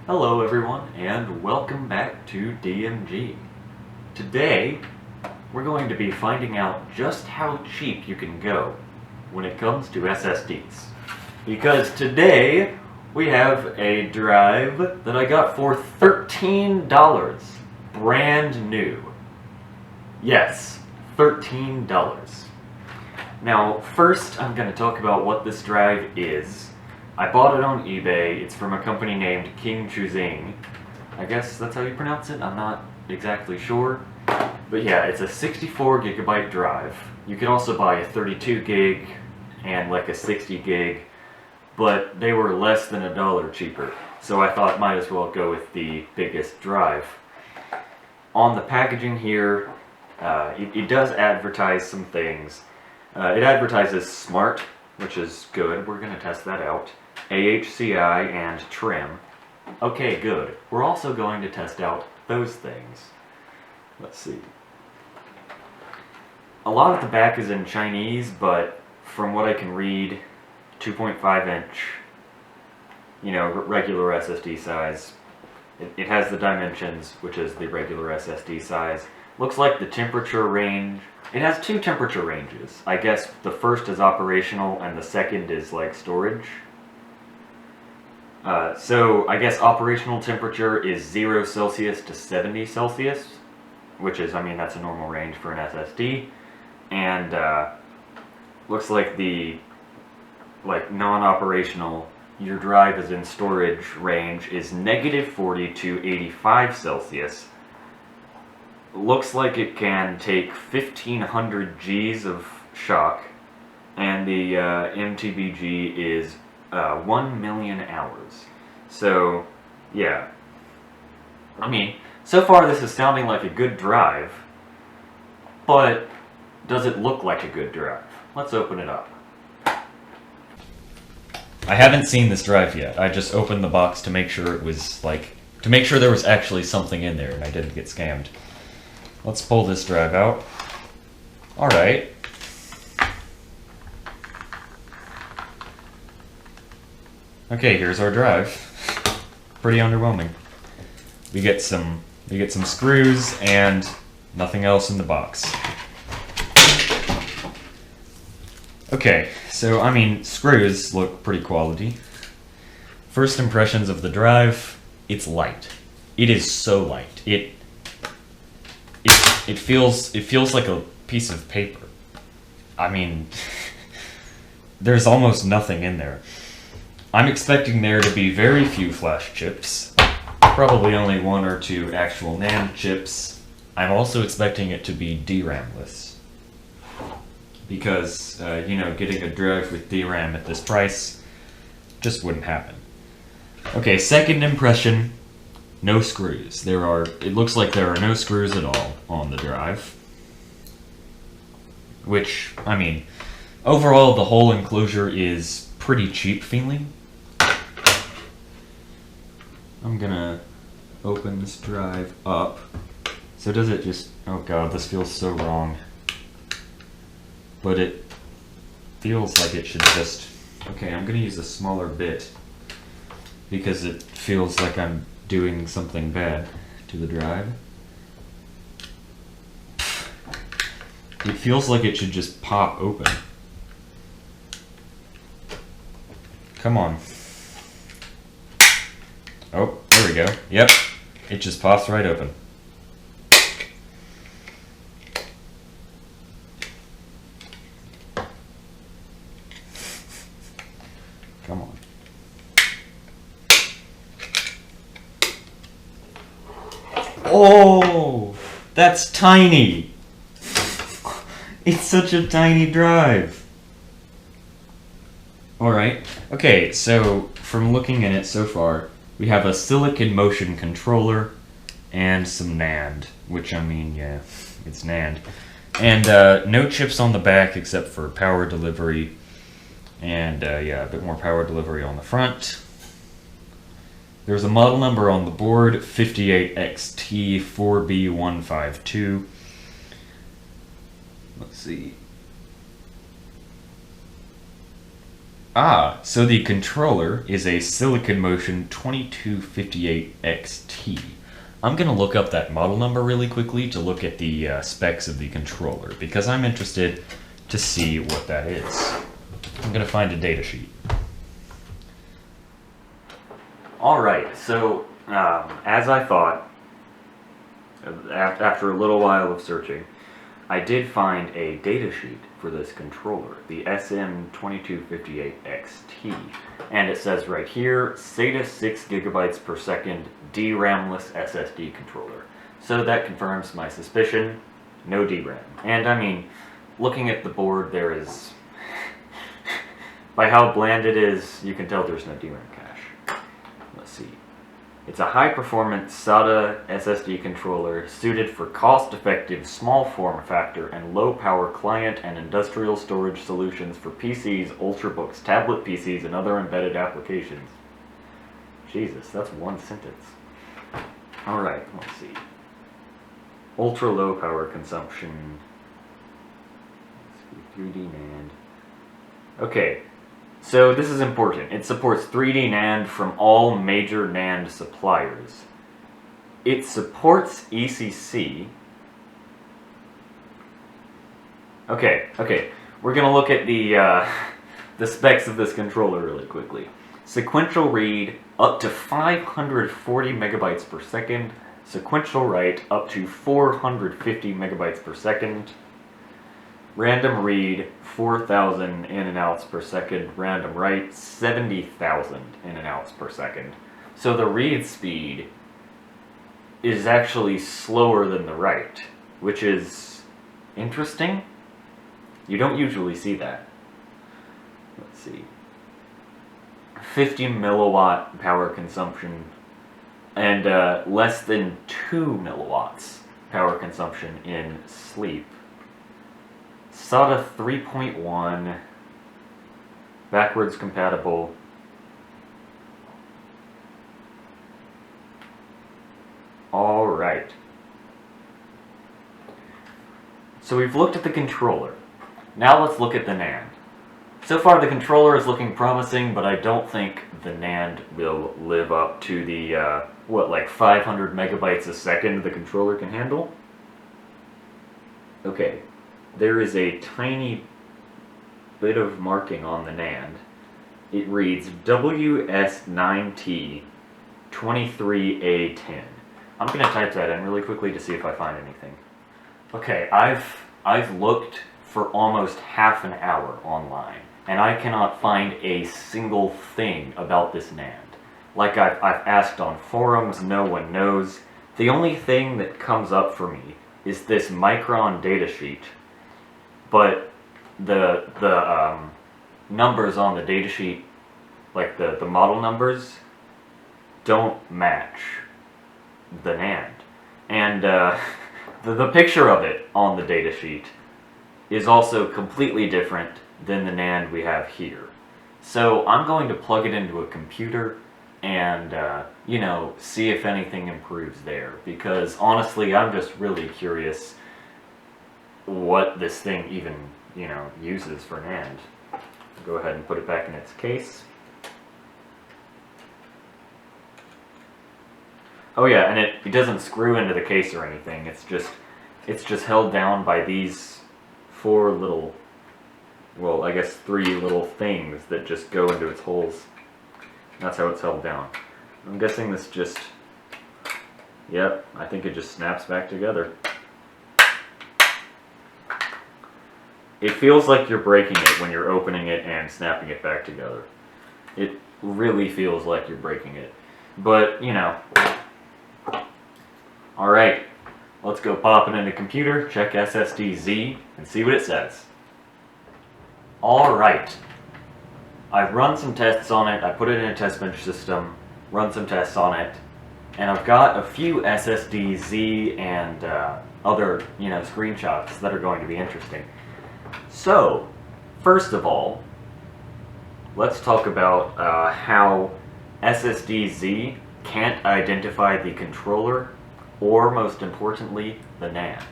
Hello everyone, and welcome back to DMG. Today, we're going to be finding out just how cheap you can go when it comes to SSDs. Because today, we have a drive that I got for $13, brand new. Yes, $13. Now, first I'm going to talk about what this drive is. I bought it on eBay. It's from a company named Kingchuxing. I guess that's how you pronounce it. I'm not exactly sure. But yeah, it's a 64 gigabyte drive. You can also buy a 32 gig and like a 60 gig, but they were less than $1 cheaper. So I thought might as well go with the biggest drive. On the packaging here, it does advertise some things. It advertises smart, which is good. We're going to test that out. AHCI and trim. Okay, good. We're also going to test out those things. Let's see. A lot of the back is in Chinese, but from what I can read, 2.5 inch, regular SSD size. It has the dimensions, which is the regular SSD size. Looks like the temperature range. It has two temperature ranges. I guess the first is operational and the second is like storage. So I guess operational temperature is 0 Celsius to 70 Celsius, which is, that's a normal range for an SSD. And looks like the non-operational, your drive is in storage range is -40 to 85 Celsius. Looks like it can take 1500 Gs of shock, and the MTBG is 1 million hours. So, yeah. So far this is sounding like a good drive, but does it look like a good drive? Let's open it up. I haven't seen this drive yet. I just opened the box to make sure it was to make sure there was actually something in there and I didn't get scammed. Let's pull this drive out. Alright. Okay, here's our drive. Pretty underwhelming. We get some screws and nothing else in the box. Okay, so screws look pretty quality. First impressions of the drive, it's light. It is so light. It feels like a piece of paper. There's almost nothing in there. I'm expecting there to be very few flash chips, probably only 1 or 2 actual NAND chips. I'm also expecting it to be DRAM-less, because, getting a drive with DRAM at this price just wouldn't happen. Okay, second impression, no screws. It looks like there are no screws at all on the drive. Which, overall the whole enclosure is pretty cheap feeling. I'm gonna open this drive up. So does it just... Oh god, this feels so wrong. But it feels like it should just... Okay, I'm gonna use a smaller bit, because it feels like I'm doing something bad to the drive. It feels like it should just pop open. Come on. Oh, there we go. Yep, it just pops right open. Come on. Oh, that's tiny. It's such a tiny drive. Alright, okay, so from looking at it so far, we have a silicon motion controller and some NAND, which yeah, it's NAND. And no chips on the back except for power delivery, and yeah, a bit more power delivery on the front. There's a model number on the board, 58XT4B152. Let's see. Ah, so the controller is a Silicon Motion 2258XT. I'm going to look up that model number really quickly to look at the specs of the controller, because I'm interested to see what that is. I'm going to find a datasheet. Alright, so as I thought, after a little while of searching, I did find a datasheet for this controller, the SM2258XT, and it says right here, SATA 6 gigabytes per second DRAM-less SSD controller. So that confirms my suspicion, no DRAM. And I mean, looking at the board, there is, by how bland it is, you can tell there's no DRAM cache. Let's see. It's a high-performance SATA SSD controller suited for cost-effective small form factor and low-power client and industrial storage solutions for PCs, ultrabooks, tablet PCs, and other embedded applications. Jesus, that's one sentence. Alright, let's see. Ultra-low power consumption. Let's see, 3D NAND. Okay. So this is important. It supports 3D NAND from all major NAND suppliers. It supports ECC. Okay. We're gonna look at the specs of this controller really quickly. Sequential read up to 540 megabytes per second. Sequential write up to 450 megabytes per second. Random read, 4,000 in and outs per second. Random write, 70,000 in and outs per second. So the read speed is actually slower than the write, which is interesting. You don't usually see that. Let's see. 50 milliwatt power consumption and less than 2 milliwatts power consumption in sleep. SATA 3.1, backwards compatible. Alright. So we've looked at the controller. Now let's look at the NAND. So far the controller is looking promising, but I don't think the NAND will live up to the, like 500 megabytes a second the controller can handle? Okay. There is a tiny bit of marking on the NAND. It reads WS9T23A10. I'm going to type that in really quickly to see if I find anything. Okay, I've looked for almost half an hour online, and I cannot find a single thing about this NAND. Like I've asked on forums, no one knows. The only thing that comes up for me is this Micron datasheet. But the numbers on the datasheet, like the model numbers, don't match the NAND. And the picture of it on the datasheet is also completely different than the NAND we have here. So I'm going to plug it into a computer and, you know, see if anything improves there. Because honestly, I'm just really curious what this thing even, you know, uses for NAND. Go ahead and put it back in its case. Oh yeah, and it doesn't screw into the case or anything. It's just held down by these 4 little, well, I guess 3 little things that just go into its holes. That's how it's held down. I'm guessing this just, yep, I think it just snaps back together. It feels like you're breaking it when you're opening it and snapping it back together. It really feels like you're breaking it. But, you know. Alright, let's go pop it in the computer, check SSD Z, and see what it says. Alright. I've run some tests on it, I put it in a test bench system, run some tests on it, and I've got a few SSD Z and other, you know, screenshots that are going to be interesting. So, first of all, let's talk about how SSD-Z can't identify the controller, or most importantly, the NAND.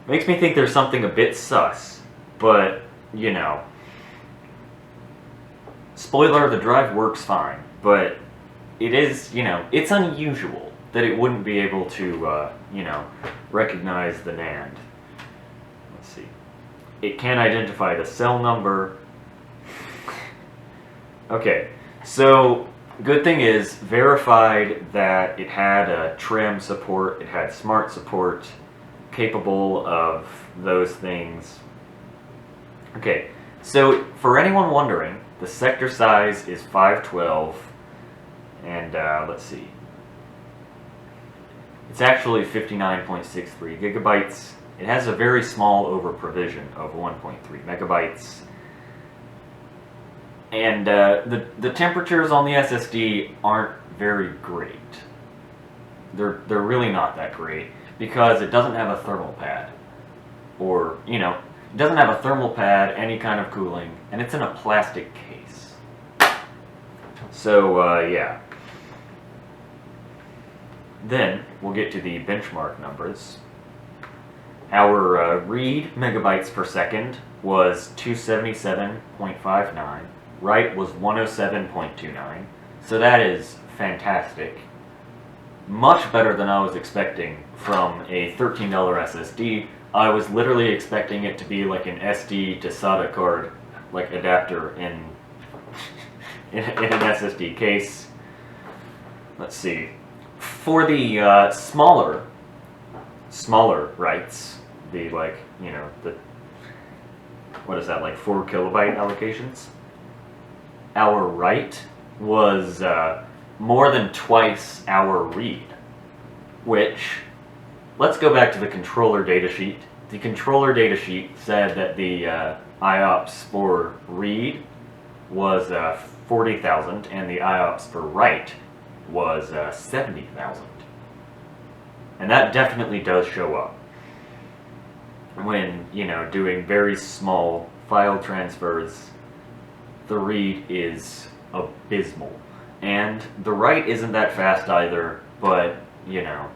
Makes me think there's something a bit sus, but you know, spoiler, the drive works fine, but it is, you know, it's unusual that it wouldn't be able to, you know, recognize the NAND. Let's see. It can identify the cell number. Okay, so good thing is verified that it had trim support, it had smart support, capable of those things. Okay, so for anyone wondering, the sector size is 512, and let's see. It's actually 59.63 gigabytes. It has a very small over provision of 1.3 megabytes. And the temperatures on the SSD aren't very great. They're really not that great because it doesn't have a thermal pad. Or, you know, it doesn't have a thermal pad, any kind of cooling, and it's in a plastic case. So, yeah. Then, we'll get to the benchmark numbers. Our read megabytes per second was 277.59. Write was 107.29. So that is fantastic. Much better than I was expecting from a $13 SSD. I was literally expecting it to be like an SD to SATA card, like adapter in in an SSD case. Let's see. For the smaller writes, the like, you know, the, what is that, like 4 kilobyte allocations? Our write was more than twice our read, which, let's go back to the controller datasheet. The controller datasheet said that the IOPS for read was 40,000 and the IOPS for write was 70,000. And that definitely does show up when, you know, doing very small file transfers. The read is abysmal. And the write isn't that fast either, but, you know,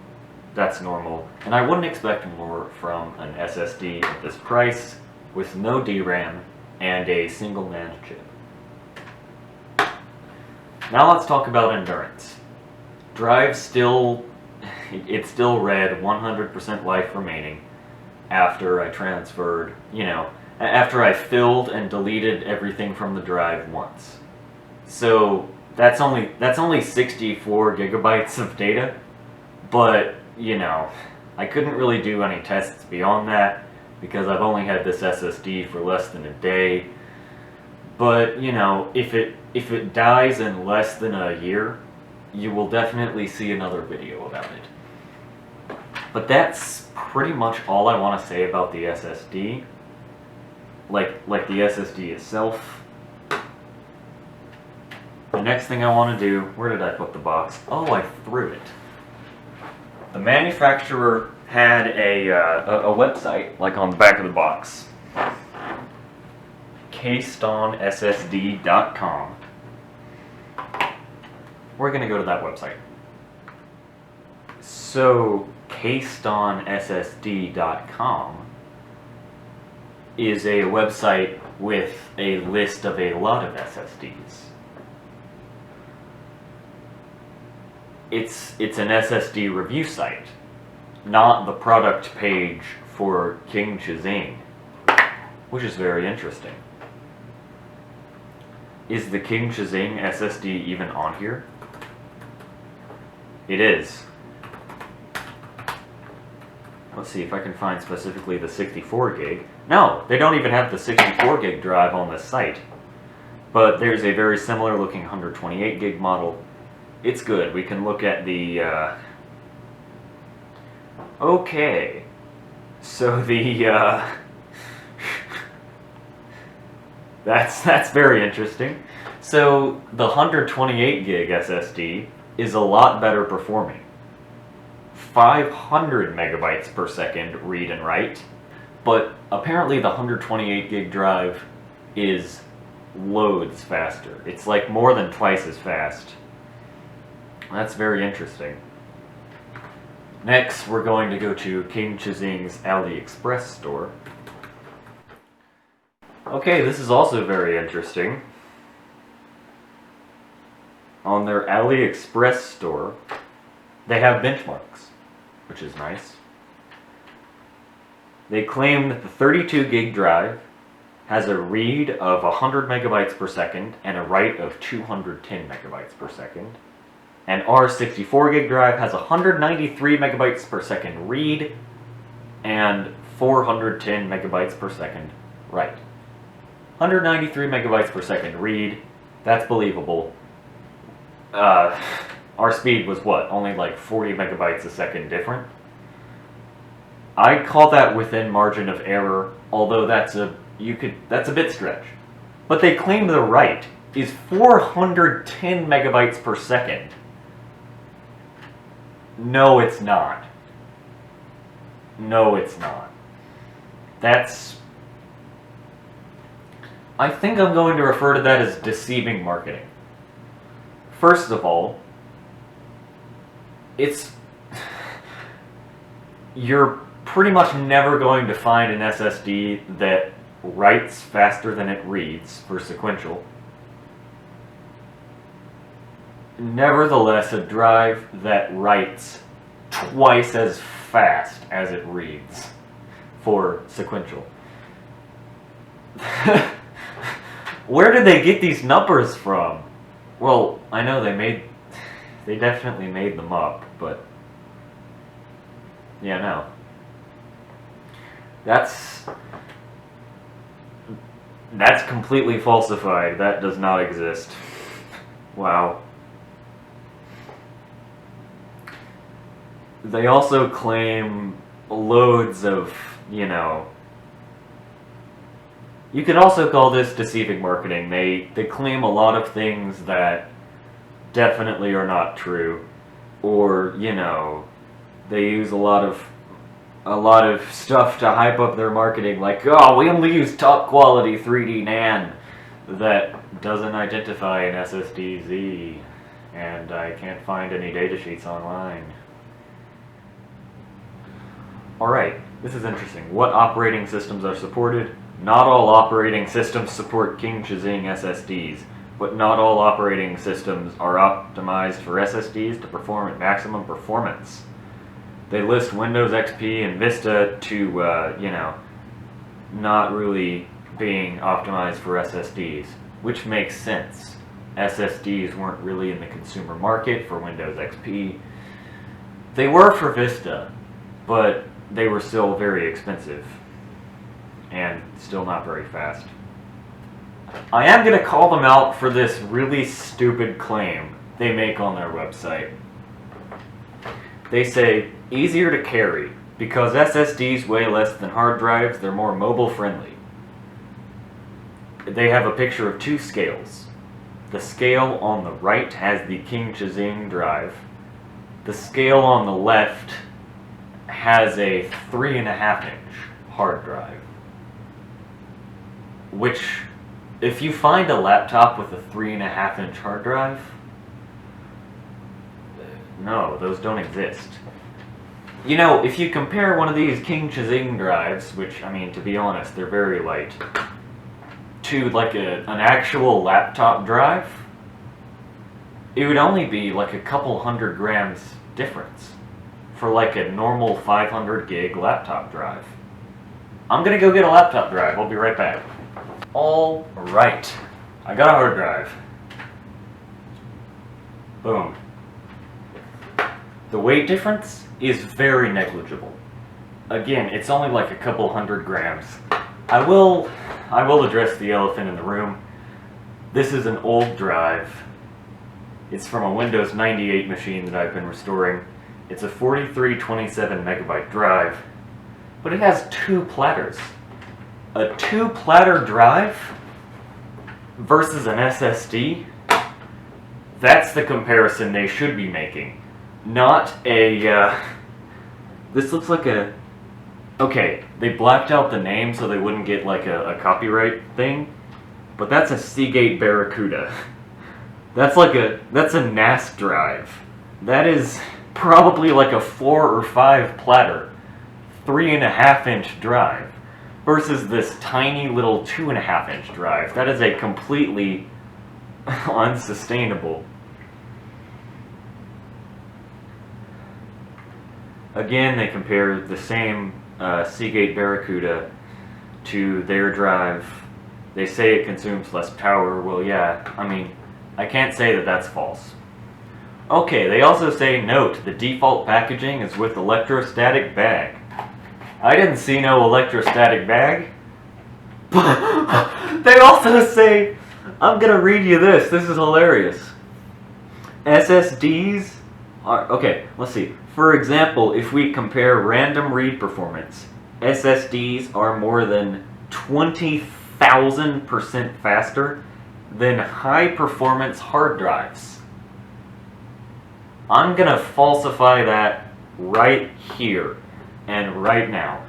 that's normal. And I wouldn't expect more from an SSD at this price with no DRAM and a single NAND chip. Now let's talk about endurance. Drive still, it still read 100% life remaining after I transferred, you know, after I filled and deleted everything from the drive once. So that's only 64 gigabytes of data, but, you know, I couldn't really do any tests beyond that because I've only had this SSD for less than a day. But, you know, if it dies in less than a year, you will definitely see another video about it. But that's pretty much all I want to say about the SSD. Like the SSD itself. The next thing I want to do, where did I put the box? Oh, I threw it. The manufacturer had a website, like on the back of the box. KStonSSD.com. We're going to go to that website. So, KStonSSD.com is a website with a list of a lot of SSDs. It's an SSD review site, not the product page for Kingchuxing, which is very interesting. Is the Kingchuxing SSD even on here? It is. Let's see if I can find specifically the 64 gig. No, they don't even have the 64 gig drive on this site. But there's a very similar looking 128 gig model. It's good. We can look at the... Okay. So the... That's very interesting. So the 128 gig SSD is a lot better performing. 500 megabytes per second read and write, but apparently the 128 gig drive is loads faster. It's like more than twice as fast. That's very interesting. Next, we're going to go to Kingchuxing's AliExpress store. Okay, this is also very interesting. On their AliExpress store, they have benchmarks, which is nice. They claim that the 32 gig drive has a read of 100 megabytes per second and a write of 210 megabytes per second. And our 64 gig drive has 193 megabytes per second read and 410 megabytes per second write. 193 megabytes per second read, that's believable. Our speed was what? Only like 40 megabytes a second different? I call that within margin of error, although that's a bit stretch. But they claim the write is 410 megabytes per second. No, it's not. No, it's not. I think I'm going to refer to that as deceiving marketing. First of all, you're pretty much never going to find an SSD that writes faster than it reads for sequential. Nevertheless, a drive that writes twice as fast as it reads for sequential. Where did they get these numbers from? Well, I know they definitely made them up, but yeah, no. That's completely falsified. That does not exist. Wow. They also claim loads of, you could also call this deceiving marketing. They claim a lot of things that definitely are not true, or they use a lot of stuff to hype up their marketing, like, oh, we only use top quality 3D NAND that doesn't identify an SSD-Z, and I can't find any datasheets online. Alright, this is interesting. What operating systems are supported? Not all operating systems support Kingchuxing SSDs, but not all operating systems are optimized for SSDs to perform at maximum performance. They list Windows XP and Vista to, not really being optimized for SSDs, which makes sense. SSDs weren't really in the consumer market for Windows XP. They were for Vista, but they were still very expensive and still not very fast. I am going to call them out for this really stupid claim they make on their website. They say, easier to carry. Because SSDs weigh less than hard drives, they're more mobile friendly. They have a picture of two scales. The scale on the right has the Kingchuxing drive. The scale on the left has a 3.5-inch hard drive. Which, if you find a laptop with a 3.5-inch hard drive, no, those don't exist. If you compare one of these Kingchuxing drives, which, to be honest, they're very light, to like an actual laptop drive, it would only be like a couple 100 grams difference for like a normal 500 gig laptop drive. I'm gonna go get a laptop drive. I'll be right back. All right, I got a hard drive. Boom. The weight difference is very negligible. Again, it's only like a couple 100 grams. I will address the elephant in the room. This is an old drive. It's from a Windows 98 machine that I've been restoring. It's a 4327 megabyte drive, but it has two platters. A two-platter drive versus an SSD, that's the comparison they should be making. Not a, this looks like a, okay, they blacked out the name so they wouldn't get like a copyright thing, but that's a Seagate Barracuda. That's a NAS drive. That is probably like a 4 or 5 platter, 3.5-inch drive. versus this tiny little 2.5-inch drive. That is a completely unsustainable. Again, they compare the same Seagate Barracuda to their drive. They say it consumes less power. Well, yeah, I mean, I can't say that that's false. Okay, they also say, note, the default packaging is with electrostatic bag. I didn't see no electrostatic bag. They also say, I'm gonna read you this. This is hilarious. SSDs are, okay, let's see. For example, if we compare random read performance, SSDs are more than 20,000% faster than high performance hard drives. I'm gonna falsify that right here and right now.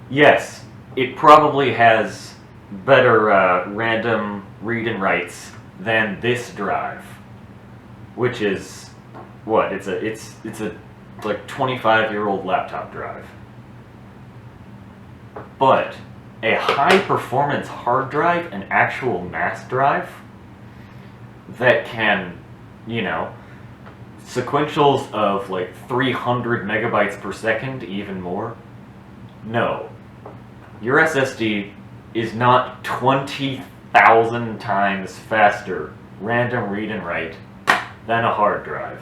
Yes, it probably has better random read and writes than this drive, which is what? It's a like 25-year-old laptop drive. But a high performance hard drive, an actual mass drive that can, you know, sequentials of like 300 megabytes per second, even more. No. Your SSD is not 20,000 times faster random read and write than a hard drive.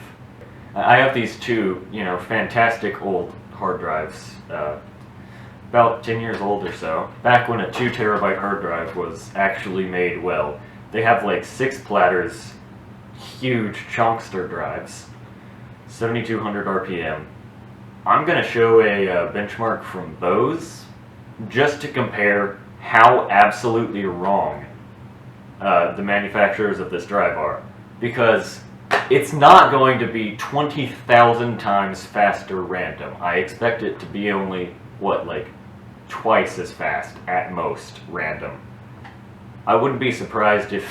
I have these two, you know, fantastic old hard drives, about 10 years old or so, back when a 2 terabyte hard drive was actually made well. They have like 6 platters, huge chunkster drives, 7200 RPM. I'm going to show a benchmark from those just to compare how absolutely wrong the manufacturers of this drive are. Because it's not going to be 20,000 times faster random. I expect it to be only, what, like twice as fast at most random. I wouldn't be surprised if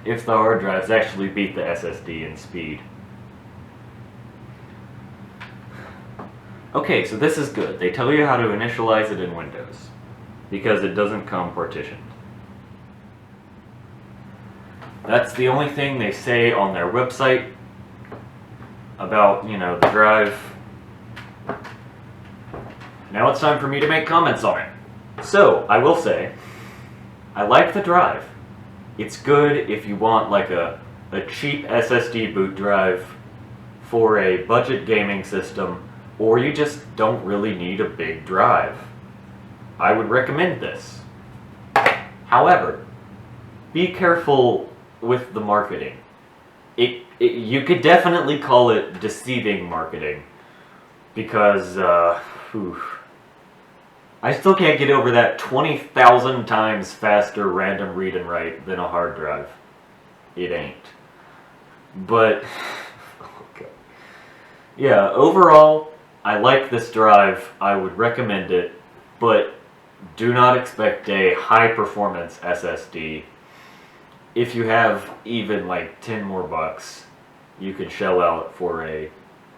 the hard drives actually beat the SSD in speed. Okay, so this is good. They tell you how to initialize it in Windows, because it doesn't come partitioned. That's the only thing they say on their website about, you know, the drive. Now it's time for me to make comments on it. So, I will say, I like the drive. It's good if you want like a cheap SSD boot drive for a budget gaming system, or you just don't really need a big drive. I would recommend this. However, be careful with the marketing. You could definitely call it deceiving marketing, because I still can't get over that 20,000 times faster random read and write than a hard drive. It ain't. But okay. Yeah, overall, I like this drive. I would recommend it, but do not expect a high performance SSD. If you have even like 10 more bucks, you could shell out for a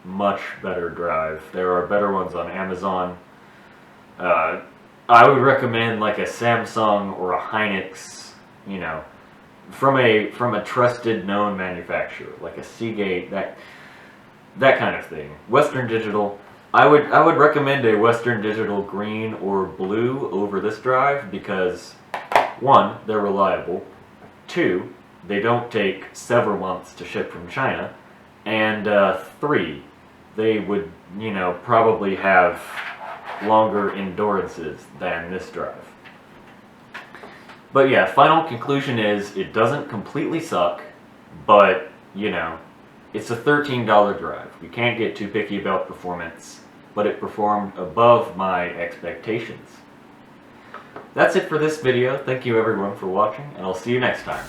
much better drive. There are better ones on Amazon. I would recommend like a Samsung or a Hynix, you know, from a trusted known manufacturer, like a Seagate, that kind of thing. Western Digital, I would recommend a Western Digital green or blue over this drive because 1, they're reliable. 2, they don't take several months to ship from China, and 3, they would, you know, probably have longer endurances than this drive. But yeah, final conclusion is it doesn't completely suck, but, you know, it's a $13 drive. You can't get too picky about performance, but it performed above my expectations. That's it for this video. Thank you everyone for watching, and I'll see you next time.